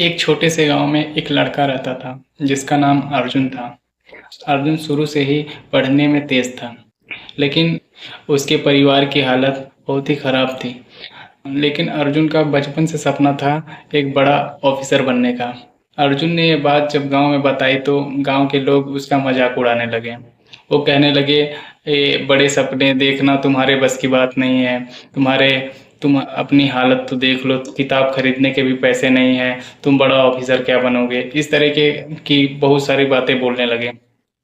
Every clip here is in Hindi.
एक छोटे से गांव में एक लड़का रहता था जिसका नाम अर्जुन था। अर्जुन शुरू से ही पढ़ने में तेज था, लेकिन उसके परिवार की हालत बहुत ही खराब थी। लेकिन अर्जुन का बचपन से सपना था एक बड़ा ऑफिसर बनने का। अर्जुन ने ये बात जब गांव में बताई तो गांव के लोग उसका मजाक उड़ाने लगे। वो कहने लगे, ये बड़े सपने देखना तुम्हारे बस की बात नहीं है। तुम्हारे तुम अपनी हालत तो देख लो, किताब खरीदने के भी पैसे नहीं है, तुम बड़ा ऑफिसर क्या बनोगे। इस तरह के की बहुत सारी बातें बोलने लगे।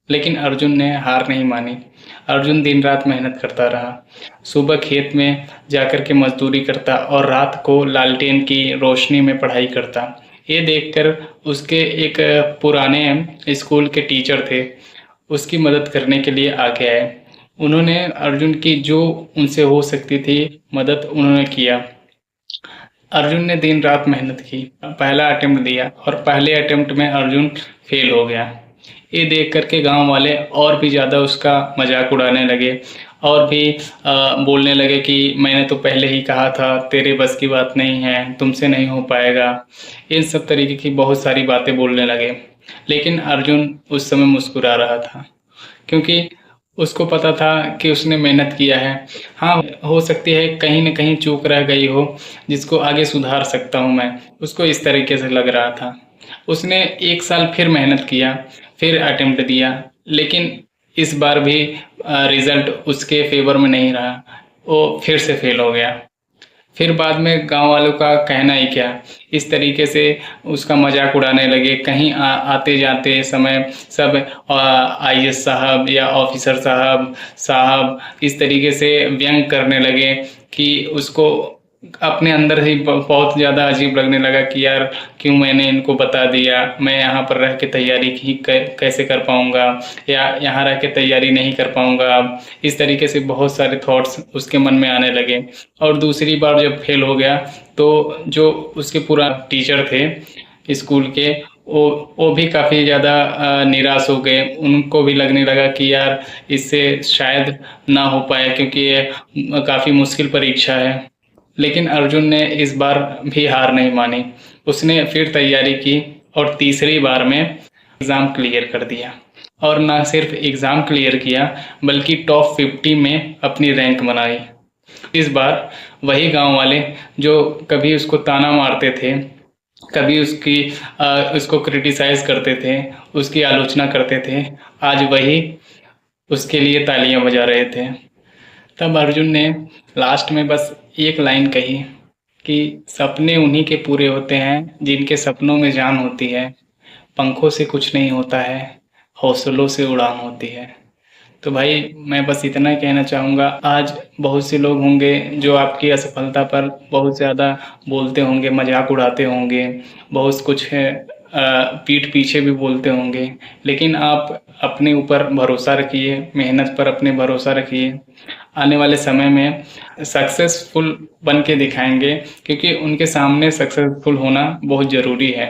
लेकिन अर्जुन ने हार नहीं मानी। अर्जुन दिन रात मेहनत करता रहा। सुबह खेत में जाकर के मजदूरी करता और रात को लालटेन की रोशनी में पढ़ाई करता। ये देखकर उसके एक पुराने स्कूल के टीचर थे, उसकी मदद करने के लिए आगे आए। उन्होंने अर्जुन की जो उनसे हो सकती थी मदद उन्होंने किया। अर्जुन ने दिन रात मेहनत की, पहला अटेम्प्ट दिया और पहले अटेम्प्ट में अर्जुन फेल हो गया। ये देख करके गांव वाले और भी ज़्यादा उसका मजाक उड़ाने लगे और भी बोलने लगे कि मैंने तो पहले ही कहा था तेरे बस की बात नहीं है, तुमसे नहीं हो पाएगा। इन सब तरीके की बहुत सारी बातें बोलने लगे। लेकिन अर्जुन उस समय मुस्कुरा रहा था, क्योंकि उसको पता था कि उसने मेहनत किया है। हाँ, हो सकती है कहीं न कहीं चूक रह गई हो, जिसको आगे सुधार सकता हूँ मैं, उसको इस तरीके से लग रहा था। उसने 1 साल फिर मेहनत किया, फिर अटेम्प्ट दिया, लेकिन इस बार भी रिज़ल्ट उसके फ़ेवर में नहीं रहा। वो फिर से फ़ेल हो गया। फिर बाद में गांव वालों का कहना ही क्या, इस तरीके से उसका मजाक उड़ाने लगे। कहीं आते जाते समय सब आईएएस साहब या ऑफिसर साहब साहब इस तरीके से व्यंग करने लगे कि उसको अपने अंदर ही बहुत ज़्यादा अजीब लगने लगा कि यार क्यों मैंने इनको बता दिया, मैं यहाँ पर रह के तैयारी ही कैसे कर पाऊँगा, या यहाँ रह के तैयारी नहीं कर पाऊँगा। अब इस तरीके से बहुत सारे थॉट्स उसके मन में आने लगे। और दूसरी बार जब फेल हो गया तो जो उसके पूरा टीचर थे स्कूल के, वो भी काफ़ी ज़्यादा निराश हो गए। उनको भी लगने लगा कि यार इससे शायद ना हो पाए, क्योंकि ये काफ़ी मुश्किल परीक्षा है। लेकिन अर्जुन ने इस बार भी हार नहीं मानी। उसने फिर तैयारी की और तीसरी बार में एग्ज़ाम क्लियर कर दिया। और ना सिर्फ एग्ज़ाम क्लियर किया, बल्कि टॉप 50 में अपनी रैंक बनाई। इस बार वही गांव वाले जो कभी उसको ताना मारते थे, कभी उसको क्रिटिसाइज़ करते थे, उसकी आलोचना करते थे, आज वही उसके लिए तालियां बजा रहे थे। तब अर्जुन ने लास्ट में बस एक लाइन कही कि सपने उन्हीं के पूरे होते हैं जिनके सपनों में जान होती है। पंखों से कुछ नहीं होता है, हौसलों से उड़ान होती है। तो भाई मैं बस इतना ही कहना चाहूँगा। आज बहुत से लोग होंगे जो आपकी असफलता पर बहुत ज़्यादा बोलते होंगे, मजाक उड़ाते होंगे, बहुत कुछ है, पीठ पीछे भी बोलते होंगे। लेकिन आप अपने ऊपर भरोसा रखिए, मेहनत पर अपने भरोसा रखिए। आने वाले समय में सक्सेसफुल बन के दिखाएंगे, क्योंकि उनके सामने सक्सेसफुल होना बहुत ज़रूरी है।